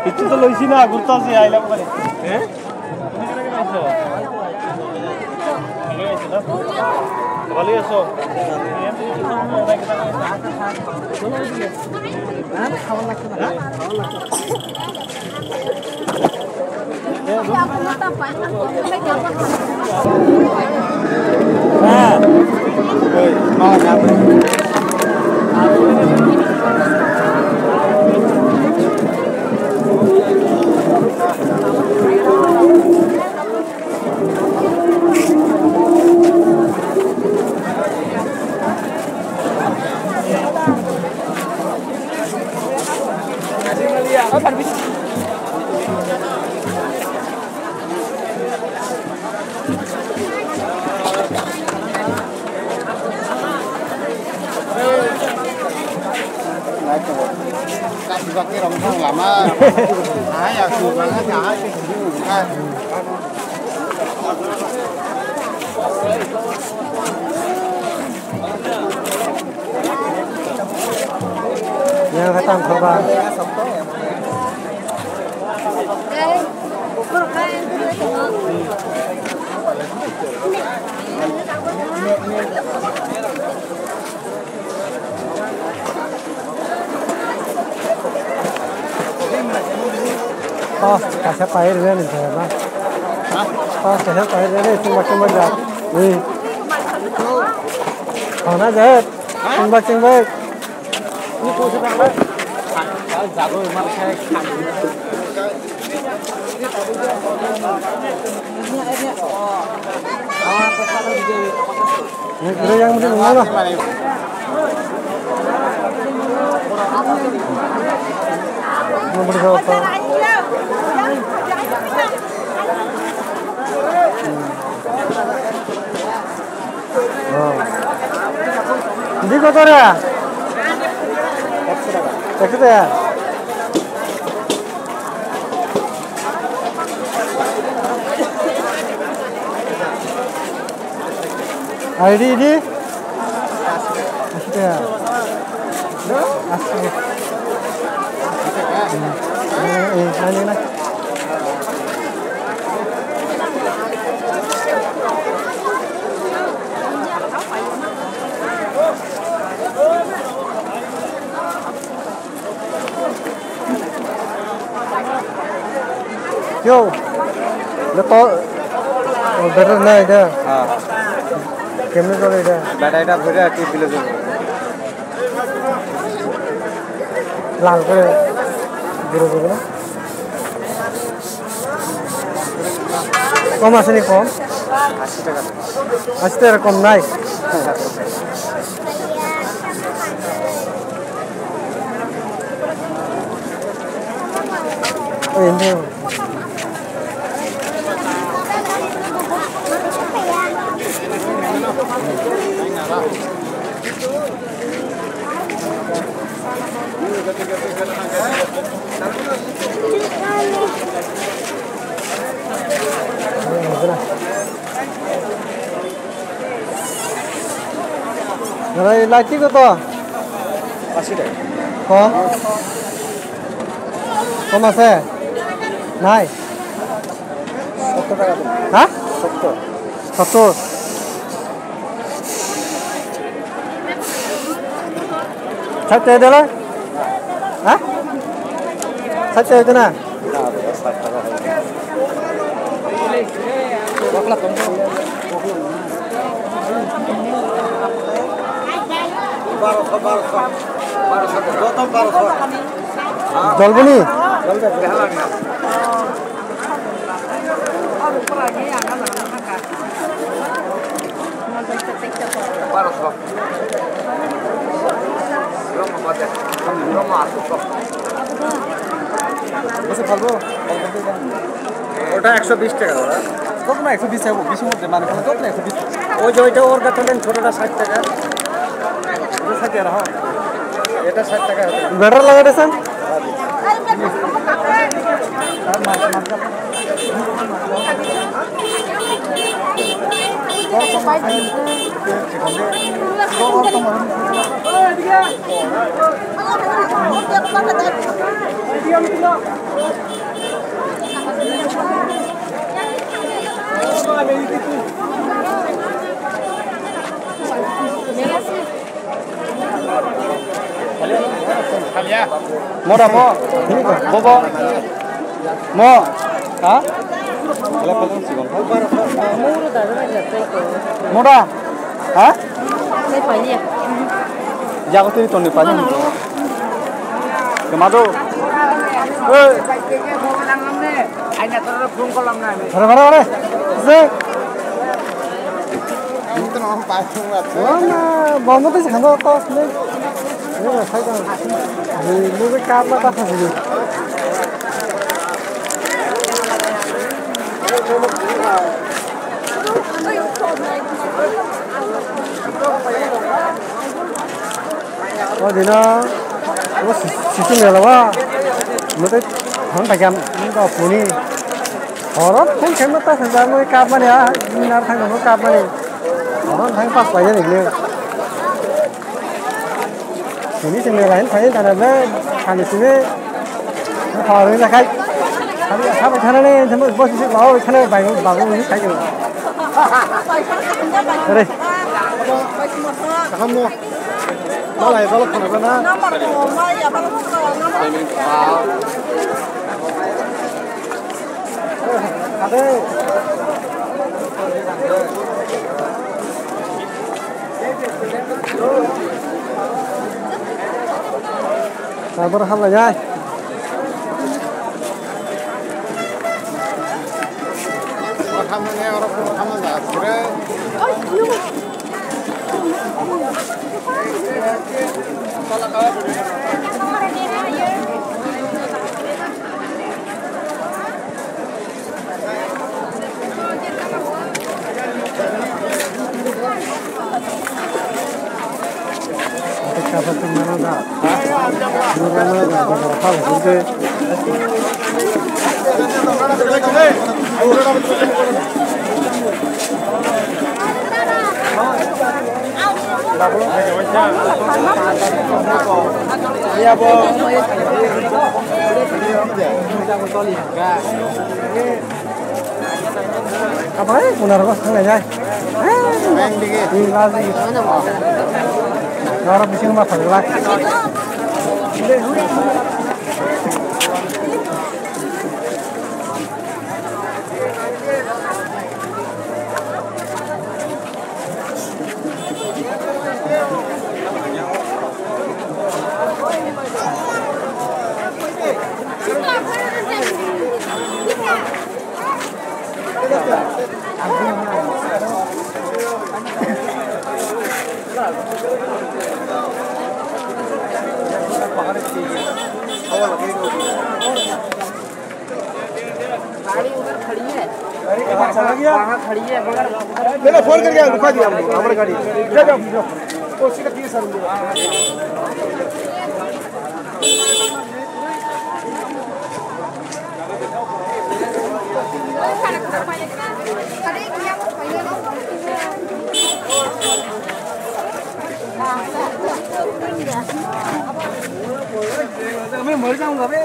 itu tuh lo isi na gurta sih aja lah bukan? Kembali so. Cái đồng không làm á, hái à, chuột là nó hái cái Yang kata apa? Oh, kasih air dia nih saya. Oh, kasih air dia nih cuma dah. Wih. Oh, nah jadi, cuma. Ini kau sudah apa? Jago memang saya kan. Ini yang mungkin mana? Mau berapa? Ini kotor ya? 100 ya? ID ini? 80 ya? 80. Ini nah. Yo, leto, better na ida. Kemne kore ida. বেটা এটা ভরে আর কি বিলে যাবে লাল করে গুঁড়ো করবো না কম আছে নি কম 80 টাকা 80 টাকা কম নাই ওই এনে লাইটি কত 80 টাকা কম কম আছে নাই 70 টাকা হ্যাঁ 70 ছাড়তে দিলে হ্যাঁ ছাড়তে হইতো না না 60 টাকা বকলা কম 1200 জলবনি জলবে বেহালা না ওটা 120 টাকা দাদা কত না 120 টাকা বেশি মধ্যে মানে কত না 120 ওই যে ওইটা ওর কাছে নেন ছোটটা 60 টাকা এটা সাথে রাখো এটা 60 টাকা বেটার লাগাইছেন Moda mo. Bobo. Mo. Ha? Moda. Ha? Jago tiri toni pa ni. Kemado. Eh. Aina tara phone kolam na ami. Bare. Se. Itu no pa thunga. Ona bombo te khanga ko ne. Ne sai ka. Ni lu ka ma ta phasi. Di nó có xịt nhiều lắm á, nó tới khoảng 100 nó phụ ni, họ nó không kém nó ta thành ra nó cạp mà nè, nhưng nó thành nó cạp mà nè, họ thành phát vậy đấy nè, phụ ni thành này thấy là nó thành được thế, nó thò lên ra khách, sao vậy thằng này thằng nó bớt xịt máu, thằng này bài nó như thế được, đây, Kamu. Nó lại vào lúc nào đó. Nó mặc đồ mà giờ vào lúc nào à đây. Rồi bắt đầu hâm lại nha. Kamu ni orang kamu dah kira. Apa tu mana dah? Mana dah? Berapa lagi? Iya bo. Apa ni? Punar kau sana jai. Main dikit. Ini lagi. Orang di sini mah paling lagi. मैंने phone करके रुका दिया हमारी गाड़ी ले जाओ उसी का 30 रुपए मैं मर जाऊंगा बे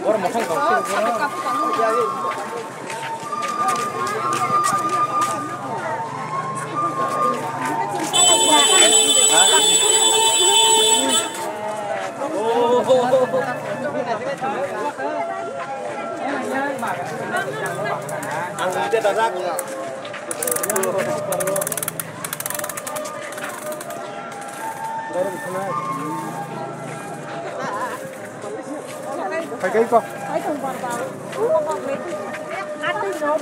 और मौसम phải cái con phải cùng vào vào. Cắt đi rồi.